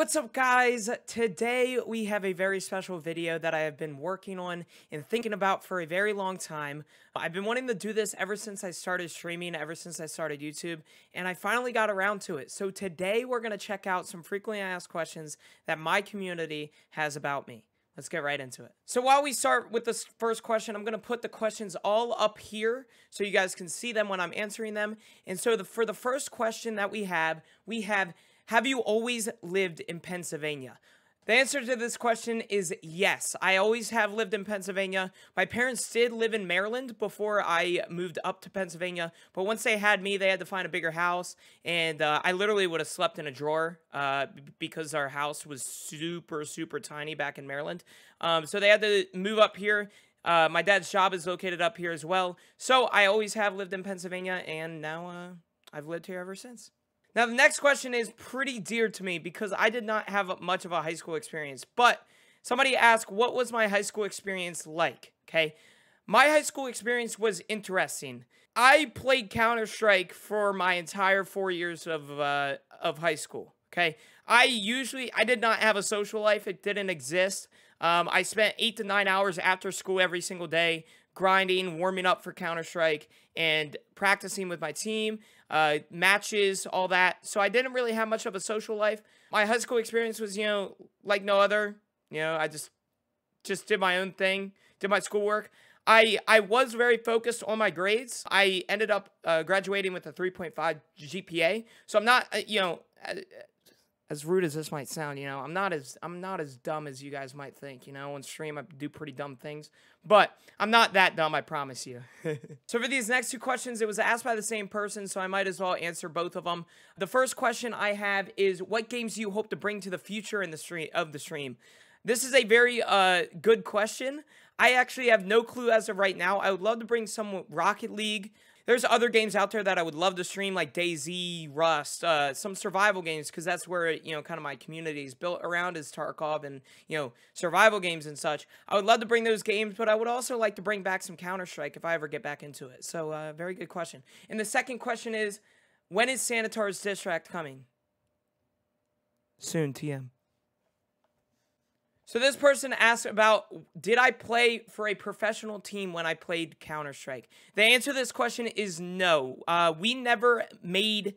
What's up, guys? Today we have a very special video that I have been working on and thinking about for a very long time. I've been wanting to do this ever since I started streaming, ever since I started YouTube, and I finally got around to it. So today we're going to check out some frequently asked questions that my community has about me. Let's get right into it. So while we start with this first question, I'm going to put the questions all up here so you guys can see them when I'm answering them. And so for the first question that we have you always lived in Pennsylvania? The answer to this question is yes. I always have lived in Pennsylvania. My parents did live in Maryland before I moved up to Pennsylvania, but once they had me, they had to find a bigger house, and I literally would have slept in a drawer because our house was super, super tiny back in Maryland. So they had to move up here. My dad's job is located up here as well, so I always have lived in Pennsylvania, and now I've lived here ever since. Now, the next question is pretty dear to me because I did not have much of a high school experience. But somebody asked, what was my high school experience like? Okay, my high school experience was interesting. I played Counter-Strike for my entire 4 years of high school. Okay, I did not have a social life. It didn't exist. I spent 8 to 9 hours after school every single day, grinding, warming up for Counter-Strike, and practicing with my team, matches, all that. So I didn't really have much of a social life. My high school experience was, like no other. I just did my own thing, did my schoolwork. I was very focused on my grades. I ended up graduating with a 3.5 GPA. So I'm not, as rude as this might sound, I'm not as dumb as you guys might think. On stream I do pretty dumb things, but I'm not that dumb, I promise you. So for these next two questions, it was asked by the same person, so I might as well answer both of them. The first question I have is, what games do you hope to bring to the future in the stream? This is a very good question. I actually have no clue as of right now. I would love to bring some Rocket League. There's other games out there that I would love to stream, like DayZ, Rust, some survival games, because that's where, kind of my community is built around, is Tarkov and, survival games and such. I would love to bring those games, but I would also like to bring back some Counter-Strike if I ever get back into it. So, very good question. And the second question is, when is Genooo'S Disstrack coming? Soon, TM. So this person asked about, did I play for a professional team when I played Counter-Strike? The answer to this question is no. We never made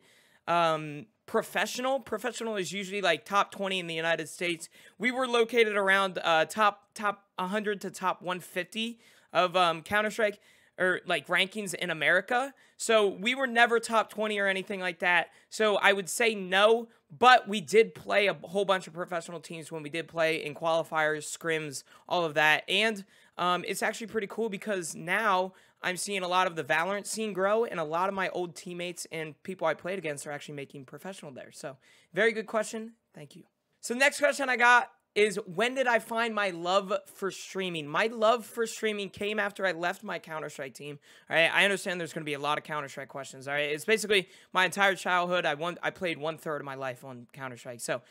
professional. Professional is usually like top 20 in the United States. We were located around top 100 to top 150 of Counter-Strike, or like rankings in America. So we were never top 20 or anything like that. So I would say no, but we did play a whole bunch of professional teams when we did play in qualifiers, scrims, all of that. And it's actually pretty cool because now I'm seeing a lot of the Valorant scene grow, and a lot of my old teammates and people I played against are actually making professional there. So very good question. Thank you. So next question I got is, when did I find my love for streaming? My love for streaming came after I left my Counter-Strike team. All right, I understand there's going to be a lot of Counter-Strike questions. All right, it's basically my entire childhood. I played 1/3 of my life on Counter-Strike, so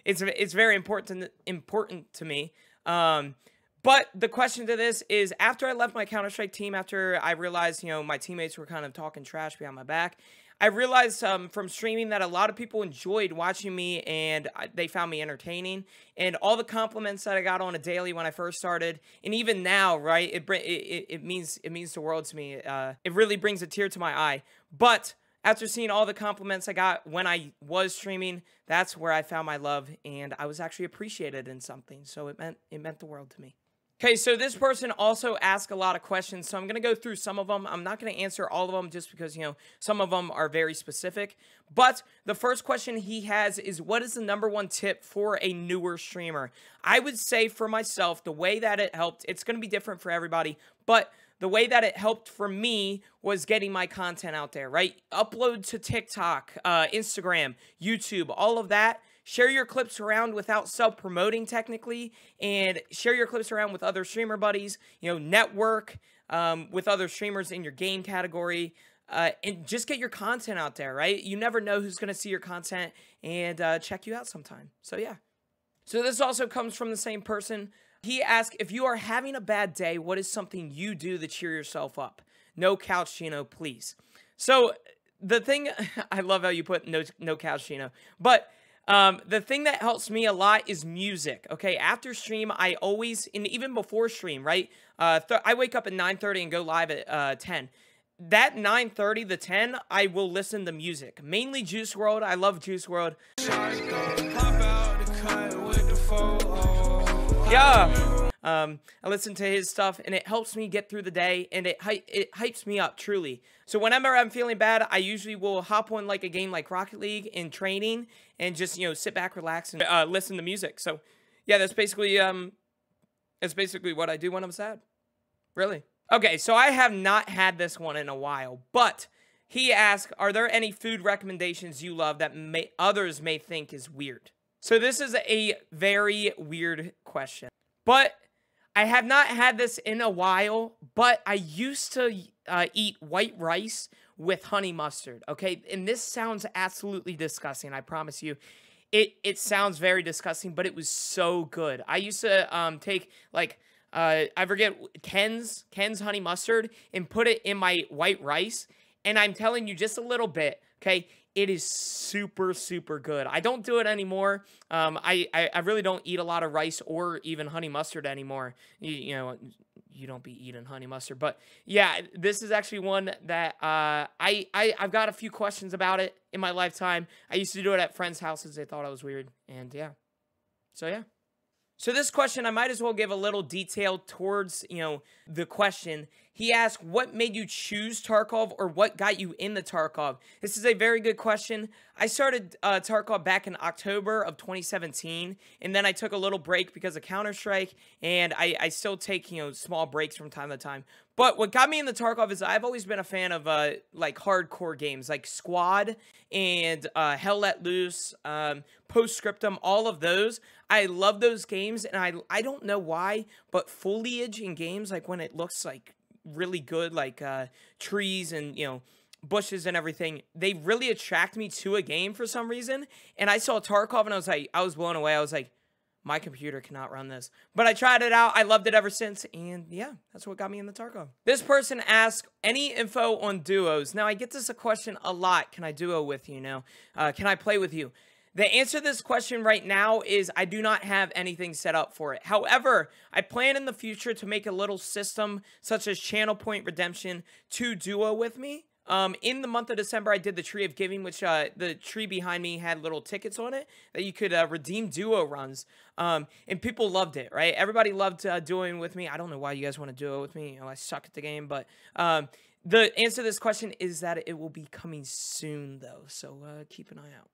it's very important to me. But the question to this is, after I left my Counter-Strike team, after I realized my teammates were kind of talking trash behind my back, I realized from streaming that a lot of people enjoyed watching me, and they found me entertaining. And all the compliments that I got on a daily when I first started, and even now, right, it means the world to me. It really brings a tear to my eye. But after seeing all the compliments I got when I was streaming, that's where I found my love, and I was actually appreciated in something. So it meant the world to me. Okay, so this person also asked a lot of questions, so I'm going to go through some of them. I'm not going to answer all of them just because, some of them are very specific. But the first question he has is, what is the #1 tip for a newer streamer? I would say for myself, the way that it helped, it's going to be different for everybody, but the way that it helped for me was getting my content out there, right? Upload to TikTok, Instagram, YouTube, all of that. Share your clips around without self-promoting technically, and share your clips around with other streamer buddies, network with other streamers in your game category, and just get your content out there, right? You never know who's going to see your content and check you out sometime. So yeah. So this also comes from the same person. He asked, if you are having a bad day, what is something you do to cheer yourself up? No couch, Gino, please. So the thing, I love how you put no couch, Gino, but The thing that helps me a lot is music. Okay, after stream, I always, and even before stream, right? I wake up at 9:30 and go live at 10. That 9:30 to 10, I will listen to music. Mainly Juice World. I love Juice World. Yeah. I listen to his stuff, and it helps me get through the day, and it hypes me up, truly. So whenever I'm feeling bad, I usually will hop on like a game like Rocket League in training, and just, you know, sit back, relax, and listen to music. So yeah, that's basically what I do when I'm sad. Really. Okay, so I have not had this one in a while, but he asked, are there any food recommendations you love that others may think is weird? So this is a very weird question, but I have not had this in a while, but I used to eat white rice with honey mustard, okay? And this sounds absolutely disgusting, I promise you. It sounds very disgusting, but it was so good. I used to take, like, I forget, Ken's honey mustard and put it in my white rice, and I'm telling you, just a little bit, okay? It is super, super good. I don't do it anymore. I really don't eat a lot of rice or even honey mustard anymore. You know, you don't be eating honey mustard. But yeah, this is actually one that I've got a few questions about it in my lifetime. I used to do it at friends' houses. They thought I was weird. And yeah. So yeah. So this question, I might as well give a little detail towards, you know, the question. He asked, what made you choose Tarkov, or what got you into Tarkov? This is a very good question. I started Tarkov back in October of 2017, and then I took a little break because of Counter-Strike, and I still take, you know, small breaks from time to time. But what got me into Tarkov is I've always been a fan of, like, hardcore games, like Squad and Hell Let Loose, Postscriptum, all of those. I love those games, and I don't know why, but foliage in games, like when it looks like really good, like trees and, you know, bushes and everything, they really attract me to a game for some reason. And I saw Tarkov, and I was blown away. I was like, my computer cannot run this. But I tried it out. I loved it ever since. And yeah, that's what got me into Tarkov. This person asked, any info on duos? Now, I get this a question a lot. Can I duo with you now? Can I play with you? The answer to this question right now is I do not have anything set up for it. However, I plan in the future to make a little system such as Channel Point Redemption to duo with me. In the month of December, I did the Tree of Giving, which the tree behind me had little tickets on it that you could redeem duo runs. And people loved it, right? Everybody loved duoing with me. I don't know why you guys want to duo with me. You know, I suck at the game, but the answer to this question is that it will be coming soon, though. So keep an eye out.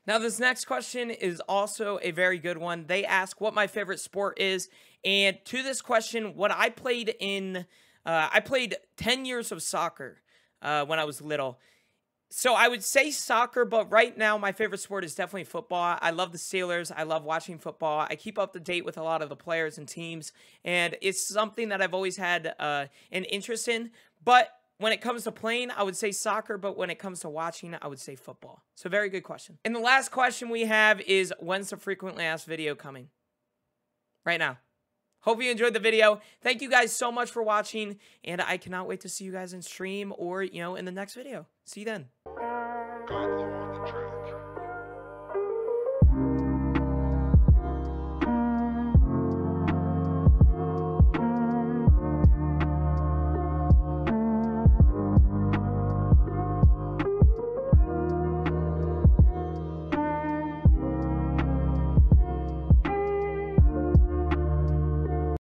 Now, this next question is also a very good one. They ask what my favorite sport is. And to this question, what I played in, I played 10 years of soccer when I was little. So I would say soccer, but right now my favorite sport is definitely football. I love the Steelers. I love watching football. I keep up to date with a lot of the players and teams. And it's something that I've always had an interest in. But when it comes to playing, I would say soccer, but when it comes to watching, I would say football. So very good question. And the last question we have is, when's the frequently asked video coming? Right now. Hope you enjoyed the video. Thank you guys so much for watching, and I cannot wait to see you guys in stream or, you know, in the next video. See you then.